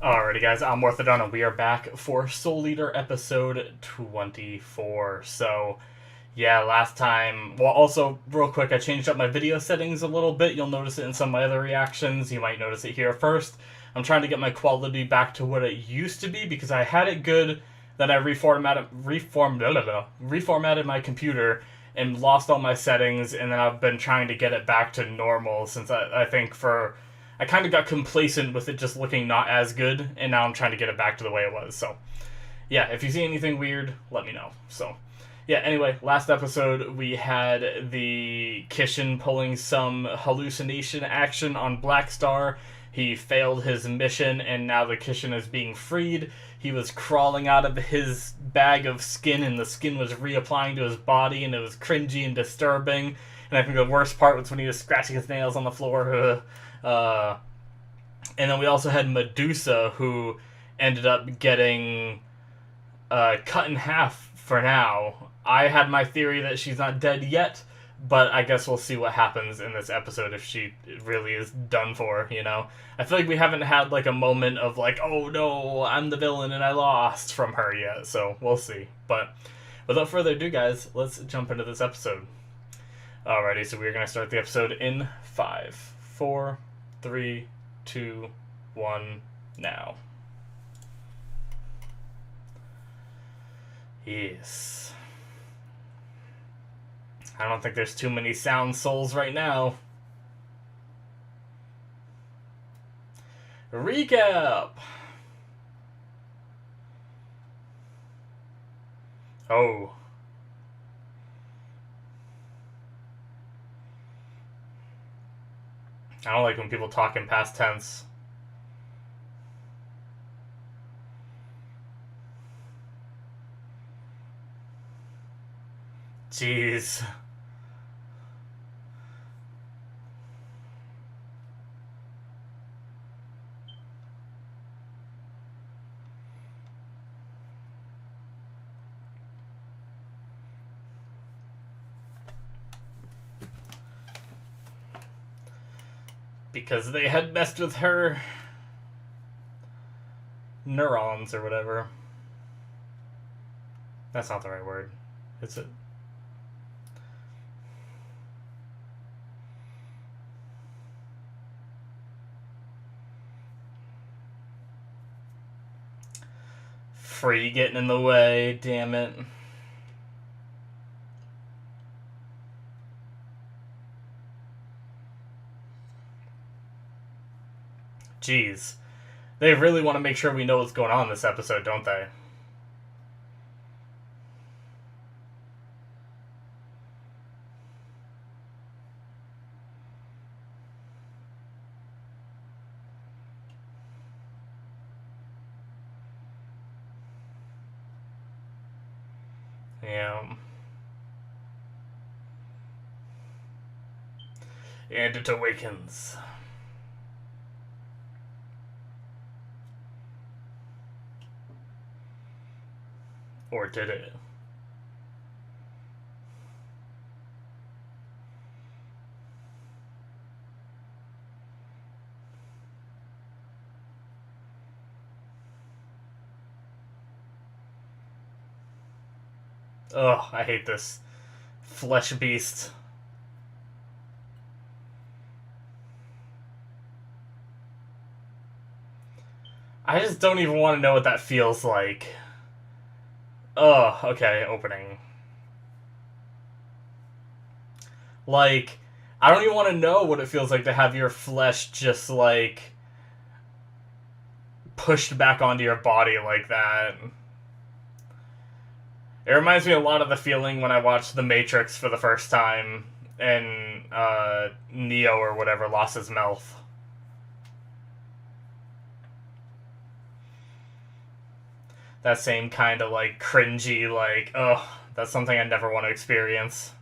Alrighty guys, I'm Morthadon and we are back for Soul Eater episode 24. So, yeah, last time... Well, also, real quick, I changed up my video settings a little bit. You'll notice it in some of my other reactions. You might notice it here first. I'm trying to get my quality back to what it used to be because I had it good, then I reformatted my computer and lost all my settings, and then I've been trying to get it back to normal since I think I kind of got complacent with it just looking not as good, and now I'm trying to get it back to the way it was. So, yeah, if you see anything weird, let me know. So, yeah, anyway, last episode we had the Kishin pulling some hallucination action on Black Star. He failed his mission, and now the Kishin is being freed. He was crawling out of his bag of skin, and the skin was reapplying to his body, and it was cringy and disturbing. And I think the worst part was when he was scratching his nails on the floor. And then we also had Medusa, who ended up getting cut in half for now. I had my theory that she's not dead yet, but I guess we'll see what happens in this episode if she really is done for, you know? I feel like we haven't had, like, a moment of, like, oh no, I'm the villain and I lost from her yet, so we'll see. But without further ado, guys, let's jump into this episode. Alrighty, so we're going to start the episode in 5, 4, 3, 2, 1, now. Yes. I don't think there's too many sound souls right now. Recap! Oh. I don't like when people talk in past tense. Jeez. Because they had messed with her neurons or whatever. That's not the right word, is it? Free getting in the way, damn it. Jeez. They really want to make sure we know what's going on in this episode, don't they? Yeah. And it awakens. Or did it? Ugh, I hate this flesh beast. I just don't even want to know what that feels like. Ugh, okay, opening. Like, I don't even want to know what it feels like to have your flesh just, like, pushed back onto your body like that. It reminds me a lot of the feeling when I watched The Matrix for the first time and Neo or whatever lost his mouth. That same kind of, like, cringy, like, ugh, that's something I never want to experience.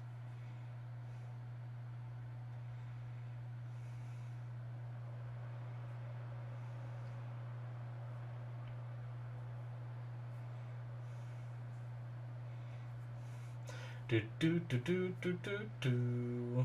Do do do do do do do.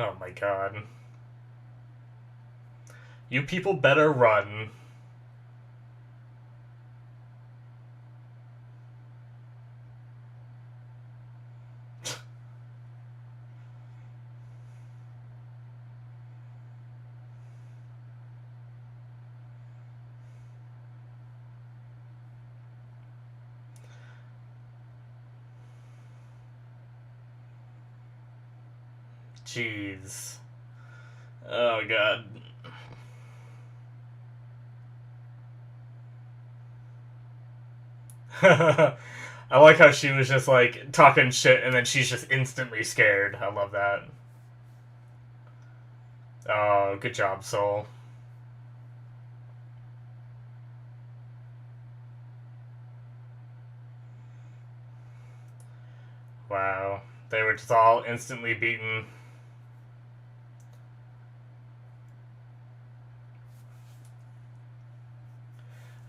Oh my god. You people better run. Jeez. Oh god. I like how she was just like talking shit and then she's just instantly scared. I love that. Oh, good job, Soul. Wow. They were just all instantly beaten.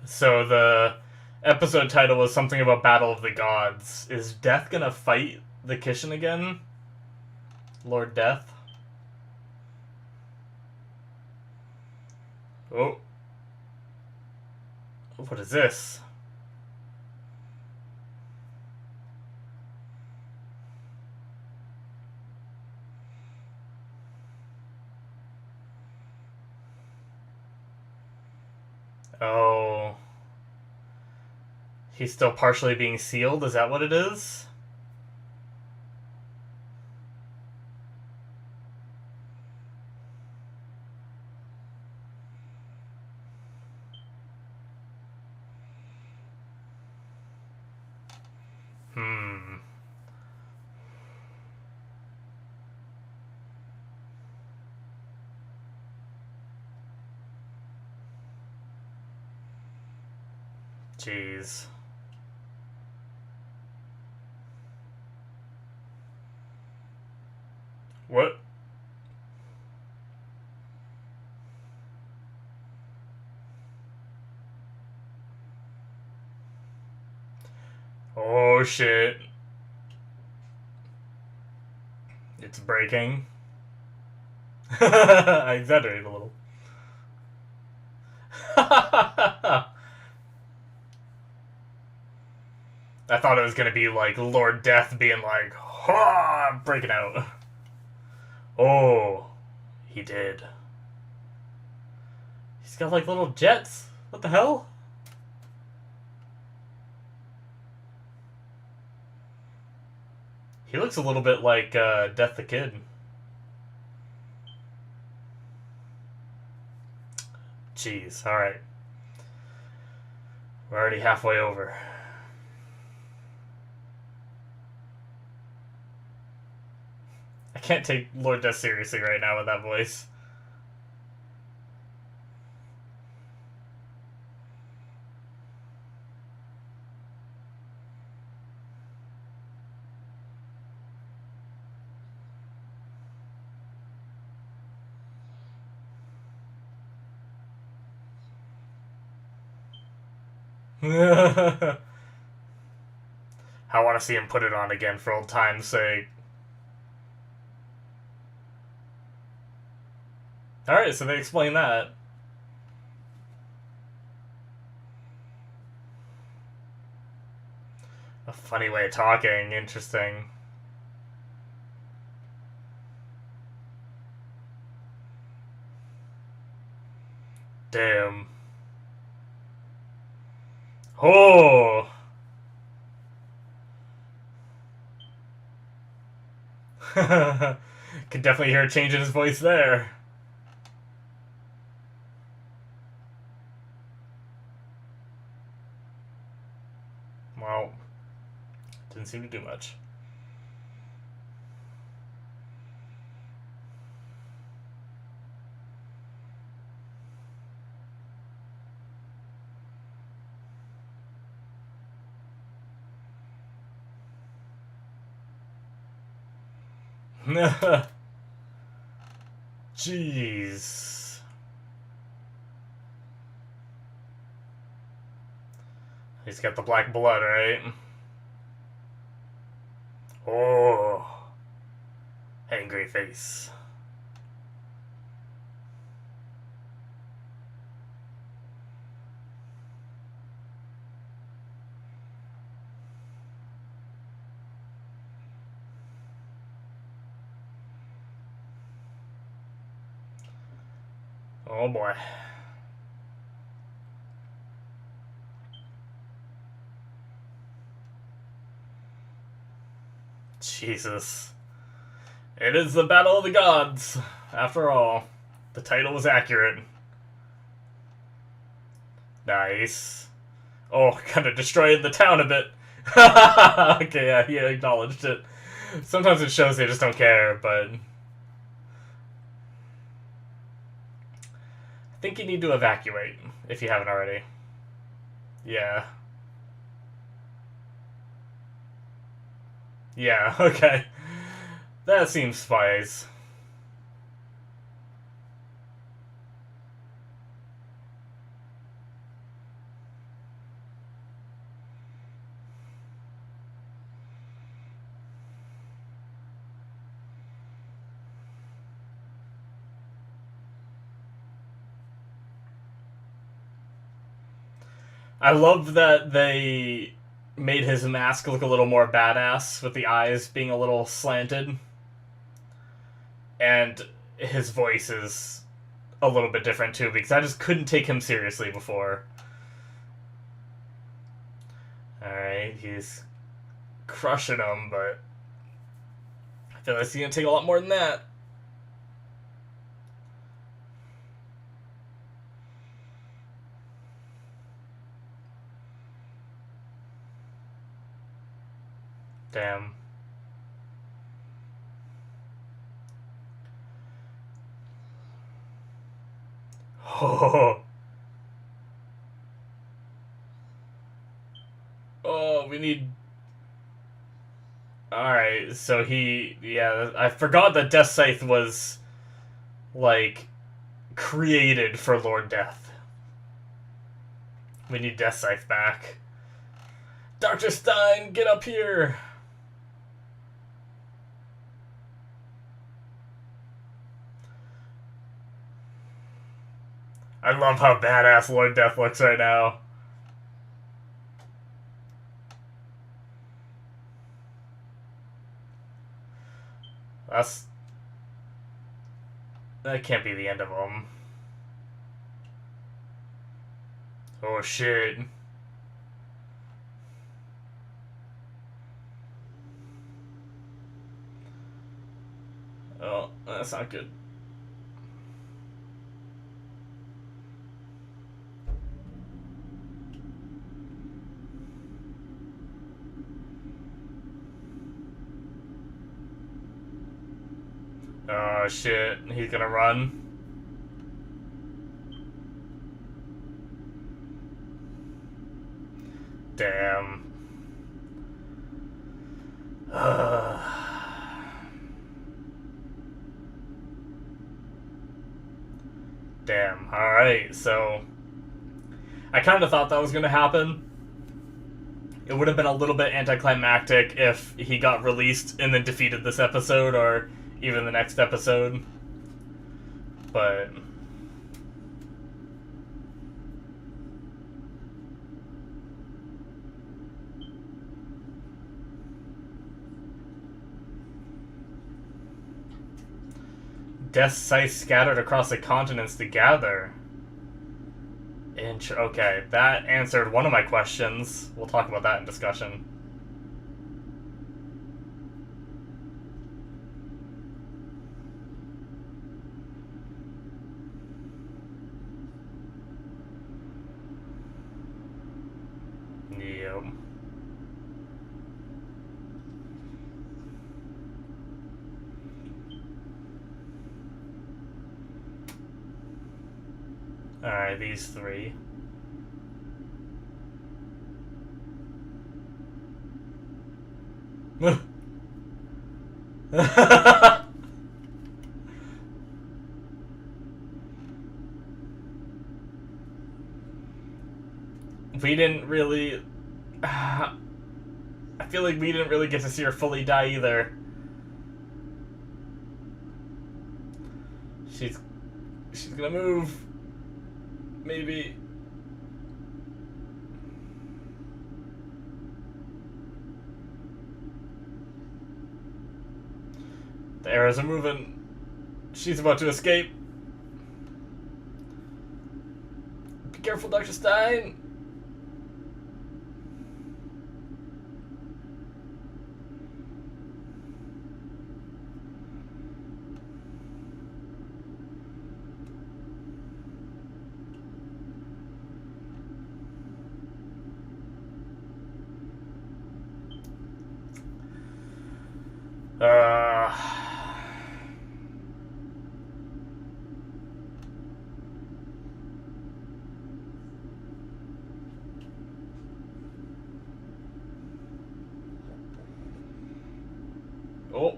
So the episode title was something about Battle of the Gods. Is Death gonna fight the Kishin again? Lord Death? Oh. What is this? Oh. He's still partially being sealed? Is that what it is? Hmm. Jeez. What? Oh shit. It's breaking. I exaggerated a little. I thought it was gonna be like Lord Death being like, ha, breaking out. Oh, he did. He's got like little jets. What the hell? He looks a little bit like Death the Kid. Jeez, alright. We're already halfway over. I can't take Lord Death seriously right now with that voice. I want to see him put it on again for old time's sake. Alright, so they explain that. A funny way of talking. Interesting. Damn. Oh! Could definitely hear a change in his voice there. Well, didn't seem to do much. Jeez. He's got the black blood, right? Oh. Angry face. Oh boy. Jesus. It is the Battle of the Gods. After all, the title was accurate. Nice. Oh, kind of destroyed the town a bit. Okay, yeah, he acknowledged it. Sometimes it shows they just don't care, but... I think you need to evacuate, if you haven't already. Yeah. Yeah, okay. That seems wise. I love that they made his mask look a little more badass, with the eyes being a little slanted. And his voice is a little bit different too, because I just couldn't take him seriously before. Alright, he's crushing him, but I feel like he's gonna take a lot more than that. Damn. Oh. Oh, we need... Alright, so he... Yeah, I forgot that Death Scythe was, like, created for Lord Death. We need Death Scythe back. Dr. Stein, get up here! I love how badass Lord Death looks right now. That can't be the end of him. Oh shit. Oh, that's not good. Oh shit, he's gonna run. Damn. Damn, alright, so... I kind of thought that was gonna happen. It would have been a little bit anticlimactic if he got released and then defeated this episode, or even the next episode. But... Death Scythe scattered across the continents to gather. Okay, that answered one of my questions. We'll talk about that in discussion. Yep. Alright, these three. We didn't really... I feel like we didn't really get to see her fully die either. She's gonna move. Maybe. The arrows are moving. She's about to escape. Careful, Dr. Stein. Oh.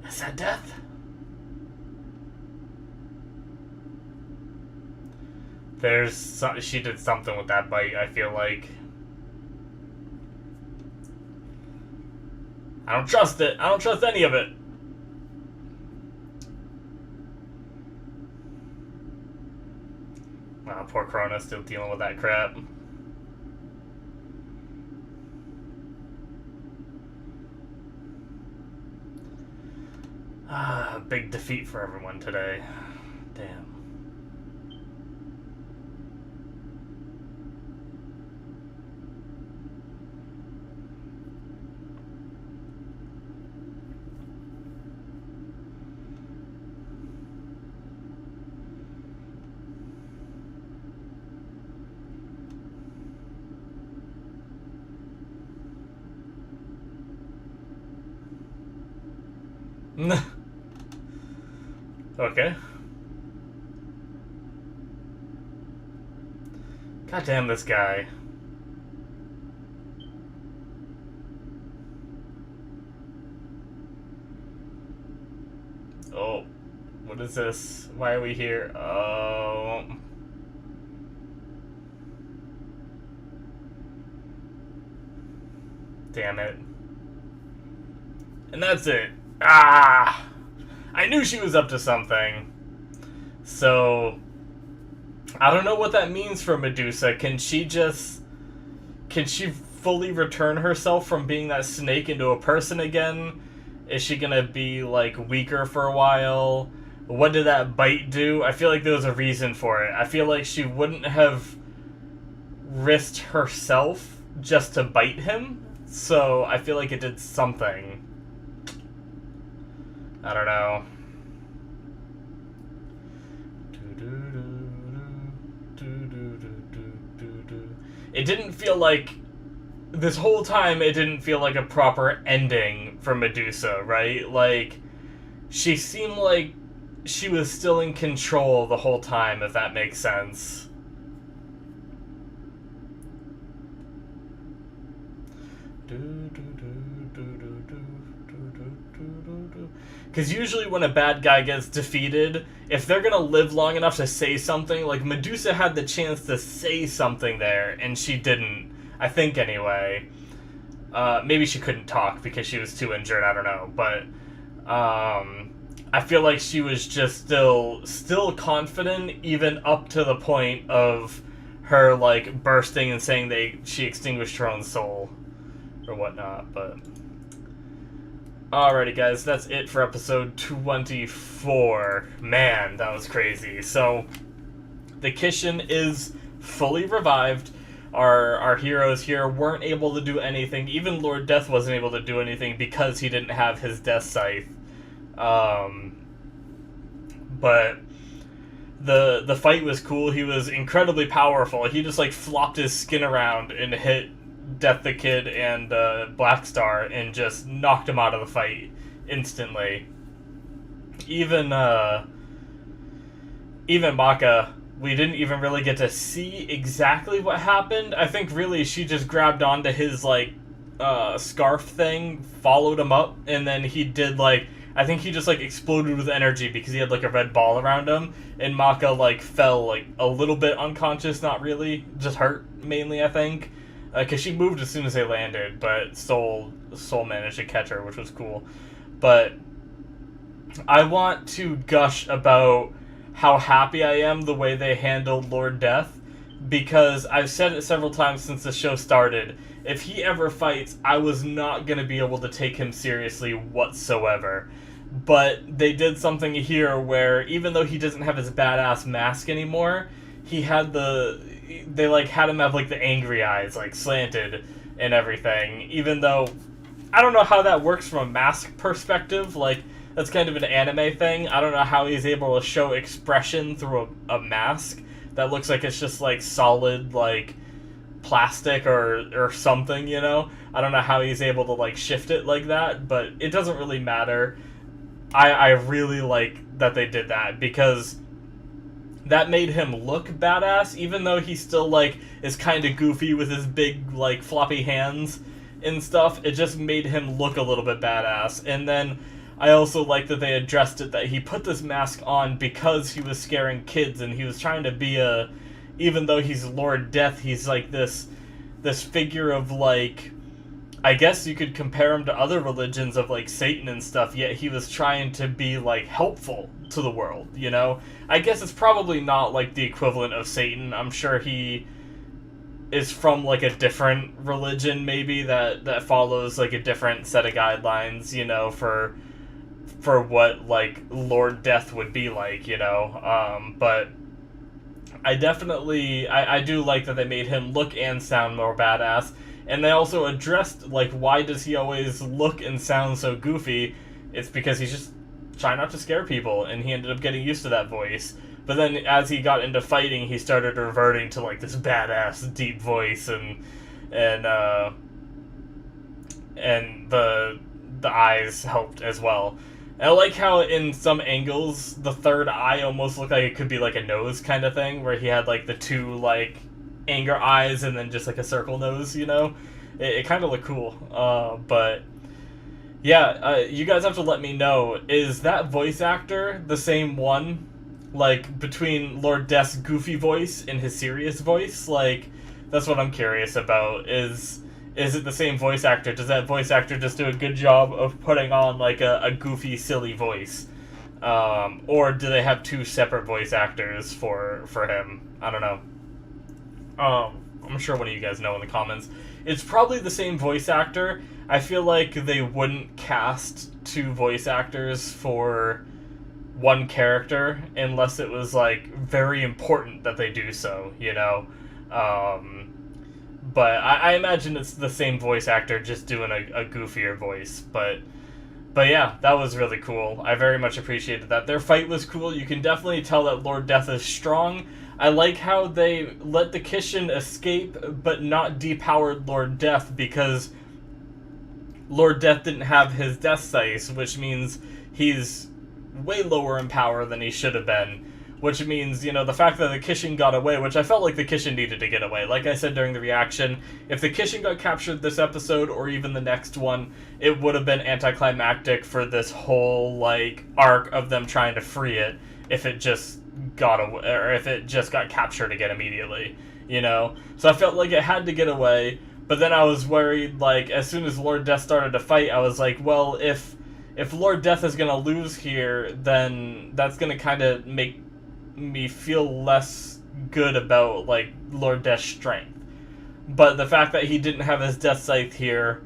Is that death? She did something with that bite, I feel like. I don't trust it. I don't trust any of it. Oh, poor Krona still dealing with that crap. Big defeat for everyone today. Damn. Okay. God damn this guy. Oh. What is this? Why are we here? Oh. Damn it. And that's it. Ah! I knew she was up to something. So, I don't know what that means for Medusa. Can she fully return herself from being that snake into a person again? Is she gonna be, like, weaker for a while? What did that bite do? I feel like there was a reason for it. I feel like she wouldn't have risked herself just to bite him. So, I feel like it did something. I don't know. It didn't feel like... This whole time, it didn't feel like a proper ending for Medusa, right? Like, she seemed like she was still in control the whole time, if that makes sense. Because usually when a bad guy gets defeated, if they're going to live long enough to say something, like Medusa had the chance to say something there, and she didn't. I think anyway. Maybe she couldn't talk because she was too injured, I don't know. But I feel like she was just still confident, even up to the point of her like bursting and saying she extinguished her own soul or whatnot, but... Alrighty, guys, that's it for episode 24. Man, that was crazy. So, the Kishin is fully revived. Our heroes here weren't able to do anything. Even Lord Death wasn't able to do anything because he didn't have his Death Scythe. But the fight was cool. He was incredibly powerful. He just, like, flopped his skin around and hit Death the Kid and Black Star and just knocked him out of the fight instantly. Even Maka, we didn't even really get to see exactly what happened. I think really she just grabbed onto his like scarf thing, followed him up, and then he did like, I think he just like exploded with energy because he had like a red ball around him, and Maka like fell like a little bit unconscious, not really, just hurt mainly I think. Because she moved as soon as they landed, but Soul managed to catch her, which was cool. But I want to gush about how happy I am the way they handled Lord Death, because I've said it several times since the show started. If he ever fights, I was not going to be able to take him seriously whatsoever. But they did something here where, even though he doesn't have his badass mask anymore, he had they like had him have like the angry eyes, like slanted and everything. Even though I don't know how that works from a mask perspective, like that's kind of an anime thing. I don't know how he's able to show expression through a mask that looks like it's just like solid like plastic or something, you know? I don't know how he's able to like shift it like that, but it doesn't really matter. I really like that they did that, because that made him look badass, even though he still like is kind of goofy with his big like floppy hands and stuff. It just made him look a little bit badass. And then I also like that they addressed it, that he put this mask on because he was scaring kids, and he was trying to be even though he's Lord Death, he's like this figure of like, I guess you could compare him to other religions of like Satan and stuff, yet he was trying to be like helpful to the world, you know? I guess it's probably not like the equivalent of Satan. I'm sure he is from like a different religion maybe that follows like a different set of guidelines, you know, for what like Lord Death would be like, you know? But I definitely I do like that they made him look and sound more badass. And they also addressed, like, why does he always look and sound so goofy? It's because he's just trying not to scare people, and he ended up getting used to that voice. But then as he got into fighting, he started reverting to, like, this badass, deep voice, and the eyes helped as well. And I like how in some angles, the third eye almost looked like it could be, like, a nose kind of thing, where he had, like, the two, like, anger eyes and then just like a circle nose, you know? It kind of looked cool. But yeah, you guys have to let me know, is that voice actor the same one, like between Lord Death's goofy voice and his serious voice? Like, that's what I'm curious about. Is it the same voice actor? Does that voice actor just do a good job of putting on like a goofy, silly voice? Or do they have two separate voice actors for him? I don't know. I'm sure one of you guys know in the comments. It's probably the same voice actor. I feel like they wouldn't cast two voice actors for one character unless it was, like, very important that they do so, you know? But I imagine it's the same voice actor just doing a goofier voice, but yeah, that was really cool. I very much appreciated that. Their fight was cool. You can definitely tell that Lord Death is strong. I like how they let the Kishin escape, but not depowered Lord Death, because Lord Death didn't have his death scythes, which means he's way lower in power than he should have been. Which means, you know, the fact that the Kishin got away, which I felt like the Kishin needed to get away. Like I said during the reaction, if the Kishin got captured this episode, or even the next one, it would have been anticlimactic for this whole, like, arc of them trying to free it, if it just got away, or if it just got captured again immediately, you know? So I felt like it had to get away, but then I was worried, like, as soon as Lord Death started to fight, I was like, well, if Lord Death is gonna lose here, then that's gonna kind of make me feel less good about, like, Lord Death's strength. But the fact that he didn't have his death scythe here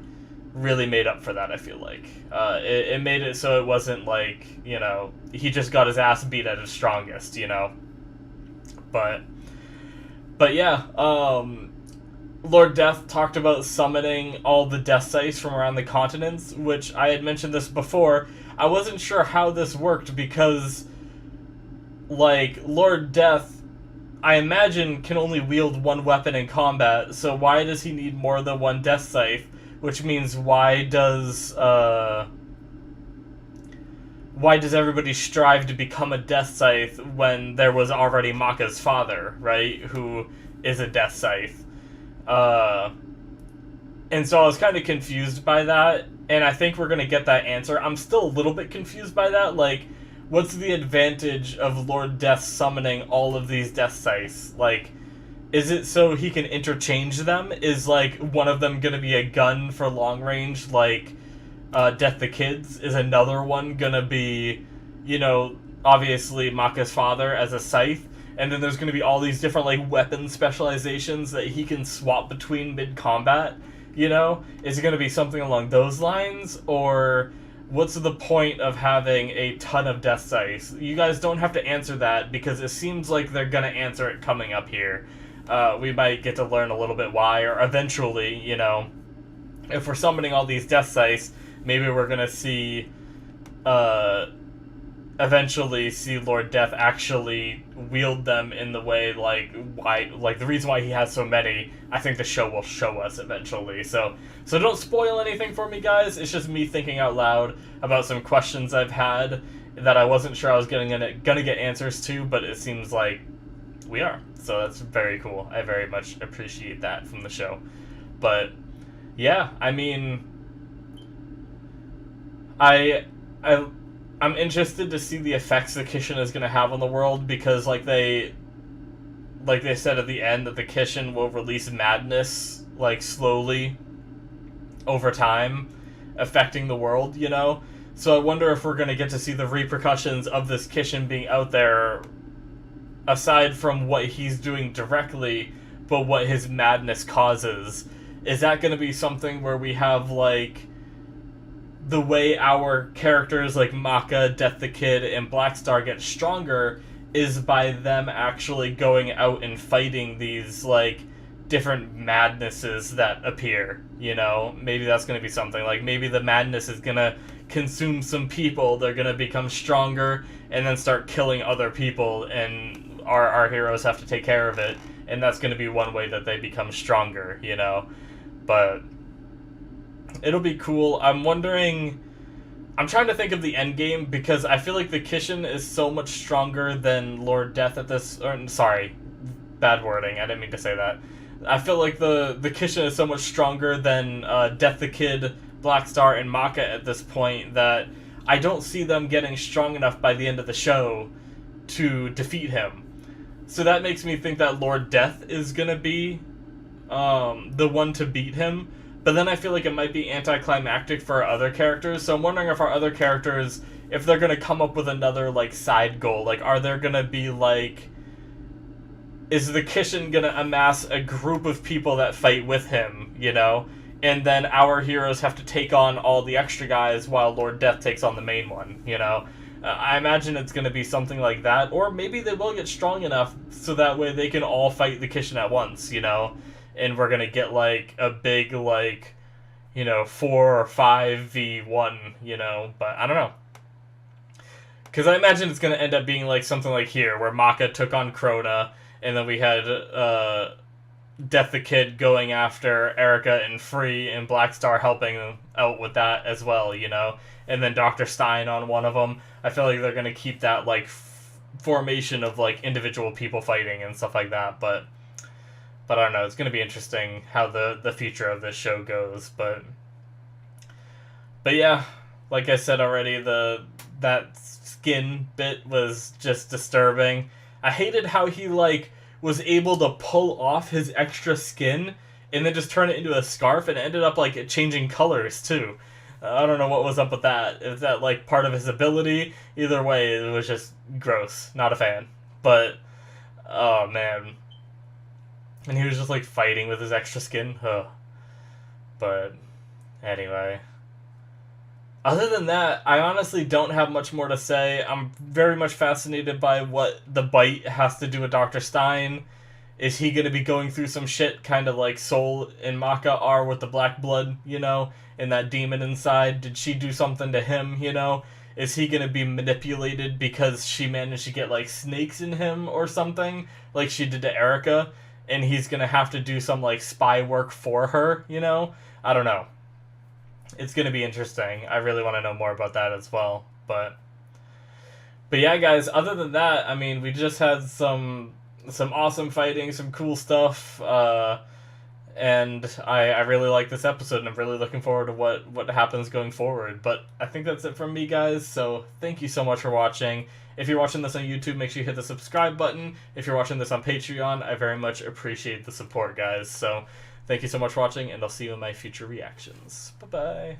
really made up for that, I feel like. It made it so it wasn't like, you know, he just got his ass beat at his strongest, you know? But yeah, Lord Death talked about summoning all the death scythes from around the continents, which I had mentioned this before. I wasn't sure how this worked because, like, Lord Death, I imagine, can only wield one weapon in combat, so why does he need more than one death scythe? Which means why does everybody strive to become a death scythe when there was already Maka's father, right? Who is a death scythe. And so I was kind of confused by that, and I think we're going to get that answer. I'm still a little bit confused by that, like, what's the advantage of Lord Death summoning all of these death scythes? Like, is it so he can interchange them? Is, like, one of them gonna be a gun for long range, like, Death the Kids? Is another one gonna be, you know, obviously Maka's father as a scythe, and then there's going to be all these different like weapon specializations that he can swap between mid-combat, you know? Is it going to be something along those lines, or what's the point of having a ton of death scythes? You guys don't have to answer that, because it seems like they're going to answer it coming up here. We might get to learn a little bit why, or eventually, you know, if we're summoning all these death scythes, maybe we're going to see, eventually see Lord Death actually wield them in the way, like, why, like, the reason why he has so many, I think the show will show us eventually. So don't spoil anything for me, guys. It's just me thinking out loud about some questions I've had that I wasn't sure I was gonna get answers to, but it seems like we are. So that's very cool. I very much appreciate that from the show. But yeah, I mean, I'm interested to see the effects that Kishin is going to have on the world, because like they said at the end that the Kishin will release madness like slowly over time, affecting the world, you know? So I wonder if we're going to get to see the repercussions of this Kishin being out there, aside from what he's doing directly, but what his madness causes. Is that going to be something where we have, like, the way our characters like Maka, Death the Kid, and Blackstar get stronger is by them actually going out and fighting these, like, different madnesses that appear, you know? Maybe that's going to be something. Like, maybe the madness is going to consume some people, they're going to become stronger, and then start killing other people, and our heroes have to take care of it, and that's going to be one way that they become stronger, you know? But it'll be cool. I'm wondering, I'm trying to think of the end game, because I feel like the Kishin is so much stronger than Lord Death at this, or sorry, bad wording, I didn't mean to say that. I feel like the Kishin is so much stronger than Death the Kid, Blackstar, and Maka at this point, that I don't see them getting strong enough by the end of the show to defeat him. So that makes me think that Lord Death is gonna be the one to beat him. But then I feel like it might be anticlimactic for our other characters. So I'm wondering if our other characters, if they're going to come up with another, like, side goal. Like, are there going to be, like, is the Kishin going to amass a group of people that fight with him, you know? And then our heroes have to take on all the extra guys while Lord Death takes on the main one, you know? I imagine it's going to be something like that. Or maybe they will get strong enough so that way they can all fight the Kishin at once, you know? And we're gonna get, like, a big, like, you know, 4 or 5v1, you know, but I don't know. Because I imagine it's gonna end up being, like, something like here, where Maka took on Krona, and then we had, Death the Kid going after Erica and Free, and Blackstar helping out with that as well, you know? And then Dr. Stein on one of them. I feel like they're gonna keep that, like, formation of, like, individual people fighting and stuff like that, but I don't know, it's going to be interesting how the future of this show goes, but yeah, like I said already, that skin bit was just disturbing. I hated how he, like, was able to pull off his extra skin and then just turn it into a scarf, and it ended up, like, changing colors, too. I don't know what was up with that. Is that, like, part of his ability? Either way, it was just gross. Not a fan. But, oh, man. And he was just, like, fighting with his extra skin. Huh. But, anyway. Other than that, I honestly don't have much more to say. I'm very much fascinated by what the bite has to do with Dr. Stein. Is he going to be going through some shit, kind of like Soul and Maka are with the black blood, you know? And that demon inside? Did she do something to him, you know? Is he going to be manipulated because she managed to get, like, snakes in him or something? Like she did to Erica? And he's going to have to do some, like, spy work for her, you know? I don't know. It's going to be interesting. I really want to know more about that as well. But yeah, guys, other than that, I mean, we just had some awesome fighting, some cool stuff, and I really like this episode, and I'm really looking forward to what happens going forward. But I think that's it from me, guys, so thank you so much for watching. If you're watching this on YouTube, make sure you hit the subscribe button. If you're watching this on Patreon, I very much appreciate the support, guys. So thank you so much for watching, and I'll see you in my future reactions. Bye-bye.